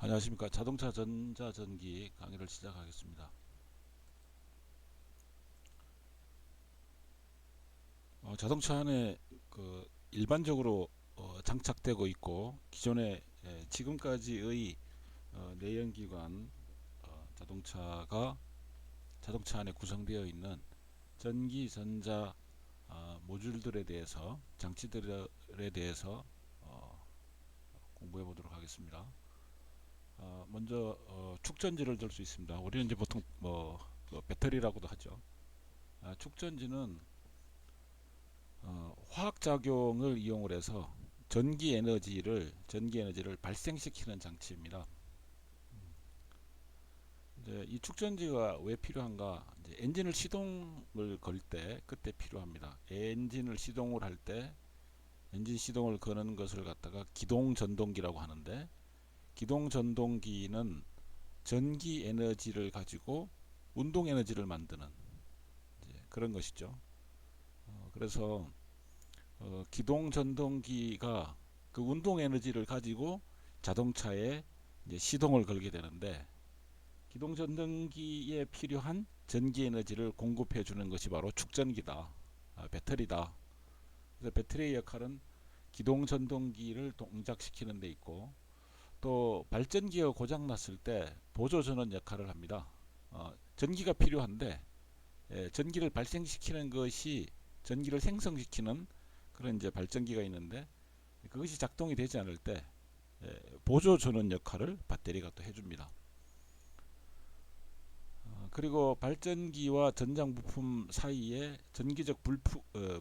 안녕하십니까. 자동차 전자전기 강의를 시작하겠습니다. 자동차 안에 일반적으로 장착되고 있고 기존에 지금까지의 내연기관 자동차가 자동차 안에 구성되어 있는 전기 전자 모듈들에 대해서 장치들에 대해서 공부해 보도록 하겠습니다. 먼저 축전지를 들 수 있습니다. 우리는 이제 보통 배터리라고도 하죠. 축전지는 화학 작용을 이용을 해서 전기 에너지를 발생시키는 장치입니다. 이제 이 축전지가 왜 필요한가? 이제 엔진을 시동을 걸 때 그때 필요합니다. 엔진을 시동을 할 때 엔진 시동을 거는 것을 갖다가 기동 전동기라고 하는데, 기동 전동기는 전기 에너지를 가지고 운동 에너지를 만드는 그런 것이죠. 그래서 기동 전동기가 그 운동 에너지를 가지고 자동차에 이제 시동을 걸게 되는데, 기동 전동기에 필요한 전기 에너지를 공급해 주는 것이 바로 축전기다, 배터리다. 그래서 배터리의 역할은 기동 전동기를 동작시키는 데 있고, 또 발전기가 고장 났을 때 보조 전원 역할을 합니다. 전기가 필요한데 전기를 발생시키는 것이 전기를 생성시키는 그런 이제 발전기가 있는데, 그것이 작동이 되지 않을 때 보조 전원 역할을 배터리가 또 해줍니다. 그리고 발전기와 전장 부품 사이에 전기적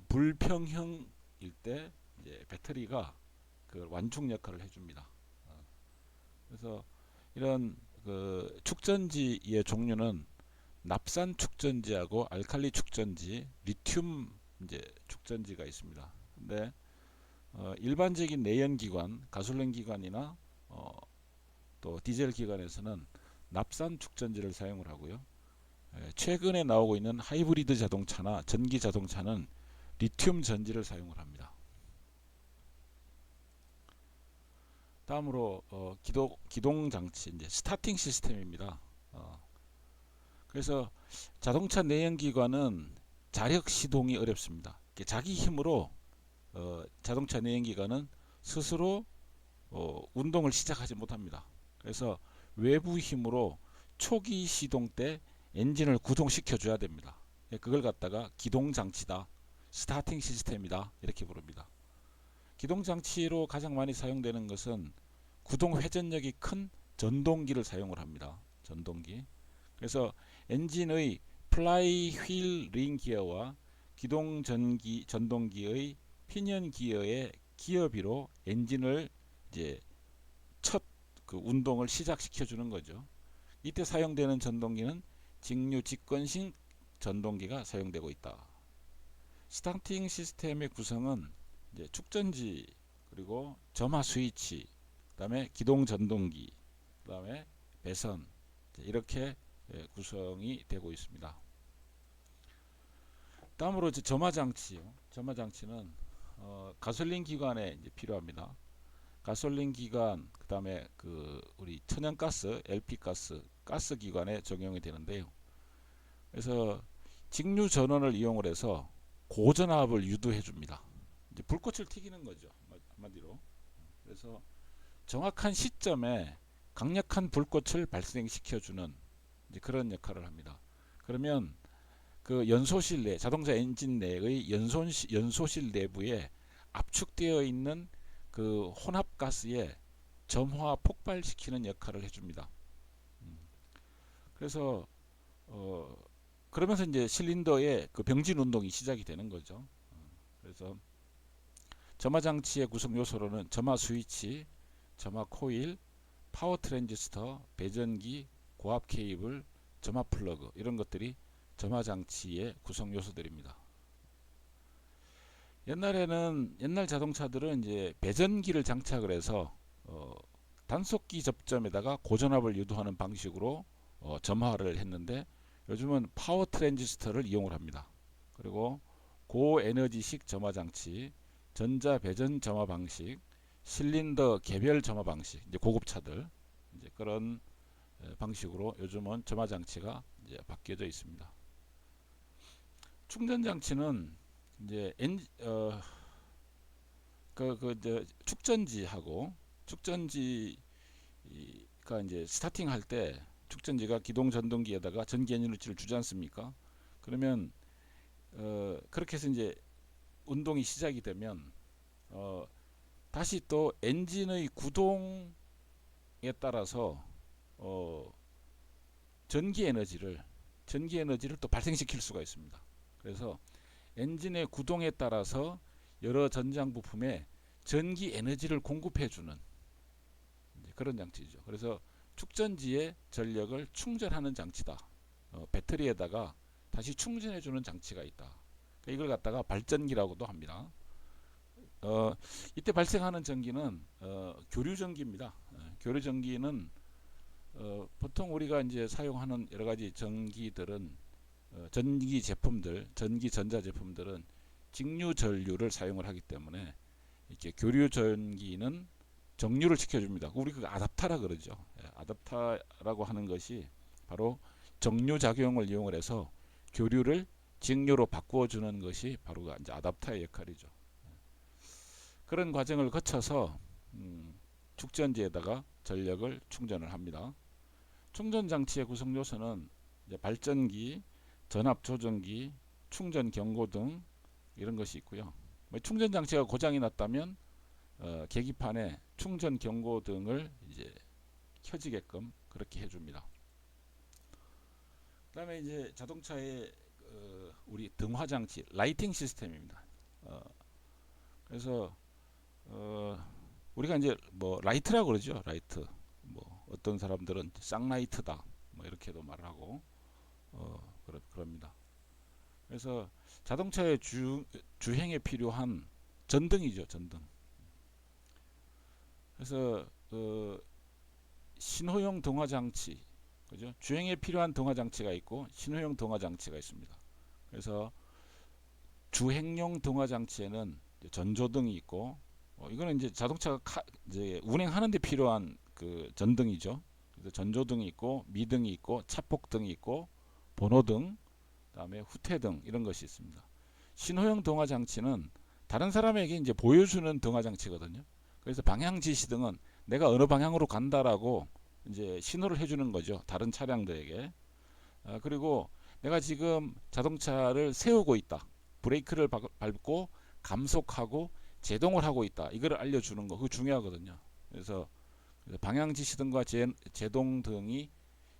불평형일 때 이제 배터리가 그 완충 역할을 해줍니다. 그래서 이런 그 축전지의 종류는 납산 축전지하고 알칼리 축전지, 리튬 이제 축전지가 있습니다. 근데 일반적인 내연기관, 가솔린 기관이나 또 디젤 기관에서는 납산 축전지를 사용을 하고요. 최근에 나오고 있는 하이브리드 자동차나 전기 자동차는 리튬 전지를 사용을 합니다. 다음으로 기동 장치, 이제 스타팅 시스템입니다. 그래서 자동차 내연기관은 자력 시동이 어렵습니다. 자기 힘으로 자동차 내연기관은 스스로 운동을 시작하지 못합니다. 그래서 외부 힘으로 초기 시동 때 엔진을 구동시켜 줘야 됩니다. 그걸 갖다가 기동 장치다, 스타팅 시스템이다 이렇게 부릅니다. 기동 장치로 가장 많이 사용되는 것은 구동 회전력이 큰 전동기를 사용을 합니다. 전동기. 그래서 엔진의 플라이 휠 링 기어와 기동 전동기의 피니언 기어의 기어비로 엔진을 이제 첫 그 운동을 시작시켜 주는 거죠. 이때 사용되는 전동기는 직류 직권식 전동기가 사용되고 있다. 스타팅 시스템의 구성은 이제 축전지, 그리고 점화 스위치, 그다음에 기동 전동기, 그다음에 배선, 이렇게 구성이 되고 있습니다. 다음으로 이제 점화 장치요. 점화 장치는 가솔린 기관에 이제 필요합니다. 가솔린 기관, 그다음에 우리 천연가스, LP 가스 기관에 적용이 되는데요. 그래서 직류 전원을 이용을 해서 고전압을 유도해 줍니다. 이제 불꽃을 튀기는 거죠, 한마디로. 그래서 정확한 시점에 강력한 불꽃을 발생시켜 주는 그런 역할을 합니다. 그러면 그 연소실 내, 자동차 엔진 내의 연소실 내부에 압축되어 있는 그 혼합가스에 점화 폭발시키는 역할을 해줍니다. 그래서 그러면서 이제 실린더의 그 병진 운동이 시작이 되는 거죠. 그래서 점화 장치의 구성 요소로는 점화 스위치, 점화 코일, 파워 트랜지스터, 배전기, 고압 케이블, 점화 플러그, 이런 것들이 점화 장치의 구성 요소들입니다. 옛날 자동차들은 이제 배전기를 장착을 해서 단속기 접점에다가 고전압을 유도하는 방식으로 점화를 했는데, 요즘은 파워 트랜지스터를 이용을 합니다. 그리고 고에너지식 점화 장치, 전자 배전 점화 방식, 실린더 개별 점화 방식, 이제 고급차들, 이제 그런 방식으로 요즘은 점화 장치가 이제 바뀌어져 있습니다. 충전 장치는 이제 축전지하고 축전지가 이제 스타팅 할 때 축전지가 기동 전동기에다가 전기 에너지를 주지 않습니까? 그러면 그렇게 해서 이제 운동이 시작이 되면 다시 또 엔진의 구동에 따라서 어, 전기 에너지를 또 발생시킬 수가 있습니다. 그래서 엔진의 구동에 따라서 여러 전장 부품에 전기 에너지를 공급해주는 그런 장치죠. 그래서 축전지의 전력을 충전하는 장치다. 배터리에다가 다시 충전해주는 장치가 있다. 이걸 갖다가 발전기라고도 합니다. 이때 발생하는 전기는 교류전기입니다. 교류전기는 보통 우리가 이제 사용하는 여러 가지 전기들은 전기 제품들, 전기 전자 제품들은 직류 전류를 사용을 하기 때문에 이렇게 교류 전기는 정류를 시켜줍니다. 우리 그 아답타라 그러죠. 아답타라고 하는 것이 바로 정류 작용을 이용을 해서 교류를 직류로 바꾸어 주는 것이 바로 이제 아답타의 역할이죠. 그런 과정을 거쳐서 축전지에다가 전력을 충전을 합니다. 충전 장치의 구성 요소는 발전기, 전압 조정기, 충전 경고등 이런 것이 있고요. 충전 장치가 고장이 났다면 계기판에 충전 경고등을 이제 켜지게끔 그렇게 해줍니다. 그다음에 이제 자동차의 우리 등화 장치, 라이팅 시스템입니다. 그래서 우리가 이제 뭐 라이트라고 그러죠. 라이트. 뭐 어떤 사람들은 쌍라이트다. 뭐 이렇게도 말을 하고 그럽니다. 그래서 자동차의 주행에 필요한 전등이죠. 전등. 그래서 신호용 등화 장치, 그죠? 주행에 필요한 등화 장치가 있고 신호용 등화 장치가 있습니다. 그래서 주행용 등화 장치에는 전조등이 있고 이거는 이제 자동차가 이제 운행하는 데 필요한 그 전등이죠. 그래서 전조등이 있고 미등이 있고 차폭등이 있고 번호등, 그다음에 후퇴등 이런 것이 있습니다. 신호형 등화 장치는 다른 사람에게 이제 보여주는 등화 장치거든요. 그래서 방향 지시등은 내가 어느 방향으로 간다라고 이제 신호를 해주는 거죠. 다른 차량들에게. 그리고 내가 지금 자동차를 세우고 있다. 브레이크를 밟고 감속하고 제동을 하고 있다. 이거를 알려주는 거. 그거 중요하거든요. 그래서 방향 지시등과 제동 등이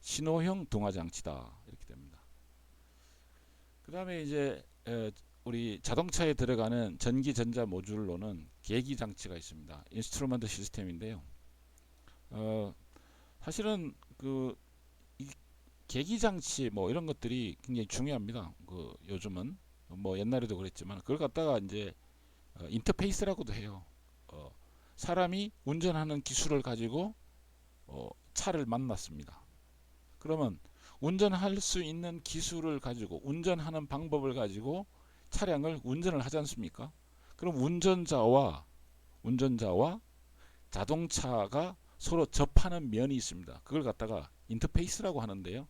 신호형 등화 장치다. 이렇게 됩니다. 그 다음에 이제 우리 자동차에 들어가는 전기 전자 모듈로는 계기 장치가 있습니다. 인스트루먼트 시스템인데요. 사실은 그 계기 장치 뭐 이런 것들이 굉장히 중요합니다. 그 요즘은 뭐 옛날에도 그랬지만 그걸 갖다가 이제 인터페이스라고도 해요. 사람이 운전하는 기술을 가지고 차를 만났습니다. 그러면 운전할 수 있는 기술을 가지고 운전하는 방법을 가지고 차량을 운전을 하지 않습니까? 그럼 운전자와 자동차가 서로 접하는 면이 있습니다. 그걸 갖다가 인터페이스라고 하는데요.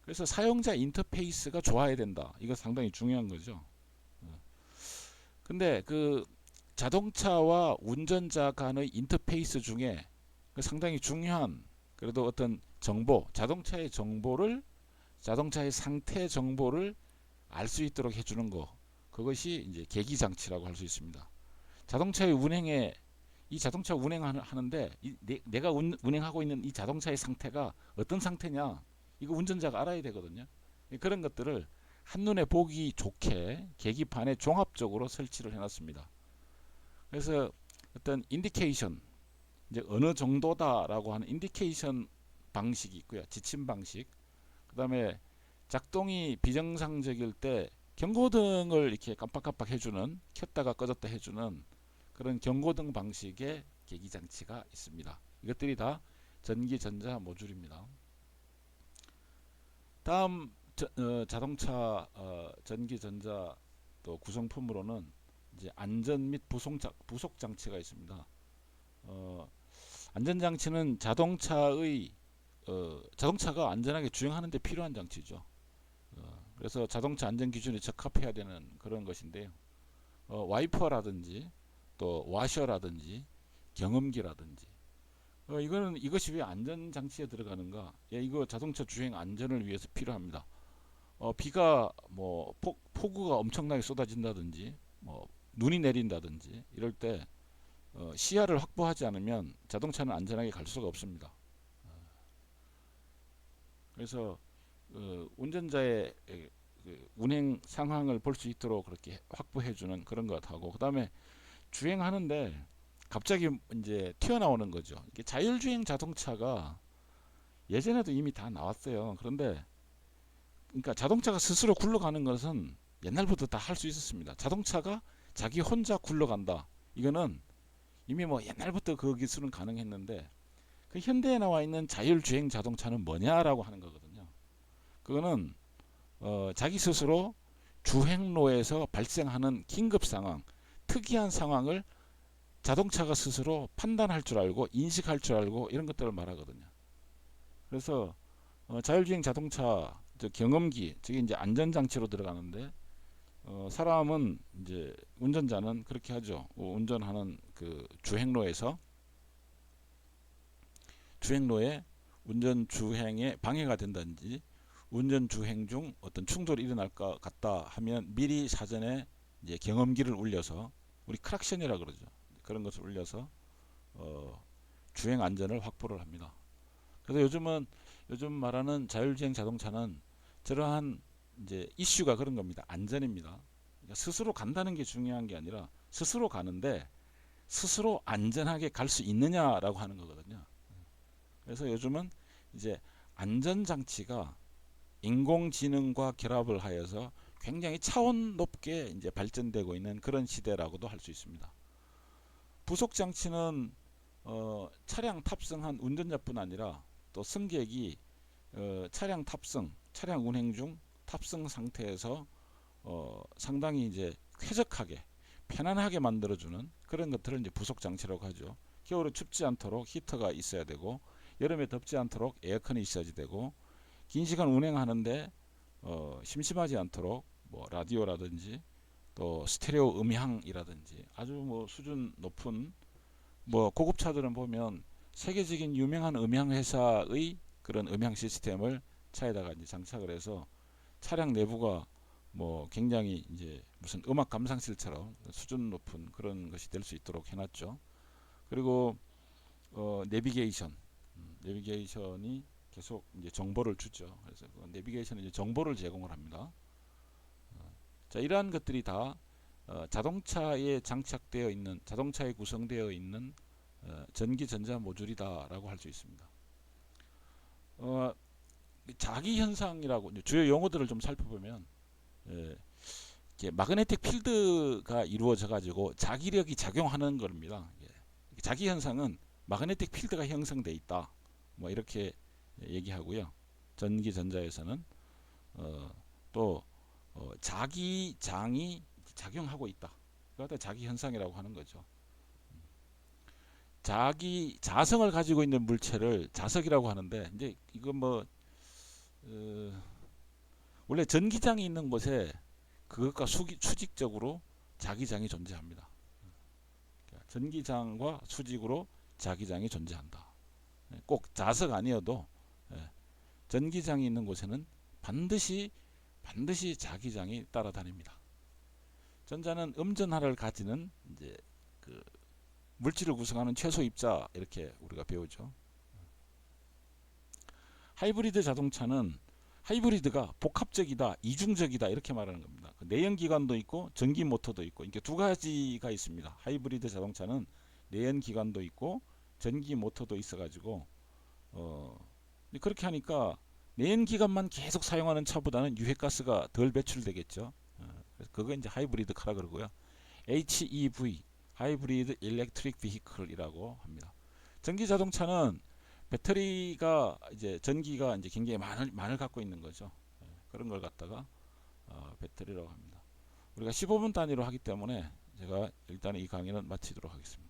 그래서 사용자 인터페이스가 좋아야 된다. 이거 상당히 중요한 거죠. 근데 그 자동차와 운전자 간의 인터페이스 중에 상당히 중요한 그래도 어떤 정보, 자동차의 상태 정보를 알 수 있도록 해주는 거, 그것이 이제 계기 장치라고 할 수 있습니다. 자동차의 운행에 이 자동차 운행하는데 내가 운행하고 있는 이 자동차의 상태가 어떤 상태냐, 이거 운전자가 알아야 되거든요. 그런 것들을 한눈에 보기 좋게 계기판에 종합적으로 설치를 해놨습니다. 그래서 어떤 인디케이션, 이제 어느 정도다라고 하는 인디케이션 방식이 있고요. 지침 방식. 그다음에 작동이 비정상적일 때 경고등을 이렇게 깜빡깜빡 해주는, 켰다가 꺼졌다 해주는 그런 경고등 방식의 계기 장치가 있습니다. 이것들이 다 전기 전자 모듈입니다. 다음 자동차 전기 전자 또 구성품으로는 이제 안전 및 부속 장치가 있습니다. 안전장치는 자동차가 안전하게 주행하는 데 필요한 장치죠. 그래서 자동차 안전 기준에 적합해야 되는 그런 것인데요. 와이퍼라든지 또 와셔라든지 경험기라든지 이것이 왜 안전장치에 들어가는가? 예, 이거 자동차 주행 안전을 위해서 필요합니다. 비가 뭐 폭우가 엄청나게 쏟아진다든지 뭐 눈이 내린다든지 이럴 때 시야를 확보하지 않으면 자동차는 안전하게 갈 수가 없습니다. 그래서 운전자의 운행 상황을 볼 수 있도록 그렇게 확보해주는 그런 것하고, 그 다음에 주행하는데 갑자기 이제 튀어나오는 거죠. 이게 자율주행 자동차가 예전에도 이미 다 나왔어요. 그런데 그러니까 자동차가 스스로 굴러가는 것은 옛날부터 다 할 수 있었습니다. 자동차가 자기 혼자 굴러간다. 이거는 이미 뭐 옛날부터 그 기술은 가능했는데, 그 현대에 나와 있는 자율주행 자동차는 뭐냐라고 하는 거거든요. 그거는 자기 스스로 주행로에서 발생하는 긴급 상황, 특이한 상황을 자동차가 스스로 판단할 줄 알고 인식할 줄 알고 이런 것들을 말하거든요. 그래서 자율주행 자동차 경험기, 저게 이제 안전장치로 들어가는데, 사람은 이제 운전자는 그렇게 하죠. 운전하는 그 주행로에 운전 주행에 방해가 된다든지 운전 주행 중 어떤 충돌이 일어날 것 같다 하면 미리 사전에 이제 경험기를 울려서, 우리 크락션이라 그러죠. 그런 것을 울려서 주행 안전을 확보를 합니다. 그래서 요즘 말하는 자율주행 자동차는 저러한 이제 이슈가 그런 겁니다. 안전입니다. 그러니까 스스로 간다는 게 중요한 게 아니라 스스로 가는데 스스로 안전하게 갈 수 있느냐라고 하는 거거든요. 그래서 요즘은 이제 안전장치가 인공지능과 결합을 하여서 굉장히 차원 높게 이제 발전되고 있는 그런 시대라고도 할 수 있습니다. 부속 장치는 차량 탑승한 운전자뿐 아니라 또 승객이 차량 운행 중 탑승 상태에서 상당히 이제 쾌적하게 편안하게 만들어주는 그런 것들을 이제 부속 장치라고 하죠. 겨울에 춥지 않도록 히터가 있어야 되고, 여름에 덥지 않도록 에어컨이 있어야지 되고, 긴 시간 운행하는데 심심하지 않도록 뭐 라디오라든지 또 스테레오 음향이라든지 아주 뭐 수준 높은 뭐 고급차들은 보면 세계적인 유명한 음향 회사의 그런 음향 시스템을 차에다가 이제 장착을 해서 차량 내부가 뭐 굉장히 이제 무슨 음악 감상실처럼 수준 높은 그런 것이 될 수 있도록 해놨죠. 그리고 내비게이션이 계속 이제 정보를 주죠. 그래서 그 내비게이션은 이제 정보를 제공을 합니다. 자, 이러한 것들이 다 자동차에 장착되어 있는, 자동차에 구성되어 있는 전기 전자 모듈이다라고 할 수 있습니다. 자기 현상이라고 주요 용어들을 좀 살펴보면, 예, 마그네틱 필드가 이루어져 가지고 자기력이 작용하는 겁니다. 예. 자기 현상은 마그네틱 필드가 형성돼 있다. 뭐 이렇게 얘기하고요. 전기 전자에서는 또 자기장이 작용하고 있다. 그것도 자기 현상이라고 하는 거죠. 자기 자성을 가지고 있는 물체를 자석이라고 하는데, 이제 이거 뭐 원래 전기장이 있는 곳에 그것과 수직적으로 자기장이 존재합니다. 전기장과 수직으로 자기장이 존재한다. 꼭 자석 아니어도 전기장이 있는 곳에는 반드시 자기장이 따라다닙니다. 전자는 음전하를 가지는 이제 그 물질을 구성하는 최소 입자, 이렇게 우리가 배우죠. 하이브리드 자동차는 하이브리드가 복합적이다, 이중적이다 이렇게 말하는 겁니다. 내연기관도 있고 전기 모터도 있고, 이게 두 가지가 있습니다. 하이브리드 자동차는 내연기관도 있고 전기 모터도 있어가지고 그렇게 하니까 내연기관만 계속 사용하는 차보다는 유해가스가 덜 배출되겠죠. 그래서 그거 이제 하이브리드 카라 그러고요. HEV, 하이브리드 일렉트릭 비히클이라고 합니다. 전기 자동차는 배터리가 이제 전기가 이제 굉장히 많을 갖고 있는 거죠. 그런 걸 갖다가 배터리라고 합니다. 우리가 15분 단위로 하기 때문에 제가 일단 이 강의는 마치도록 하겠습니다.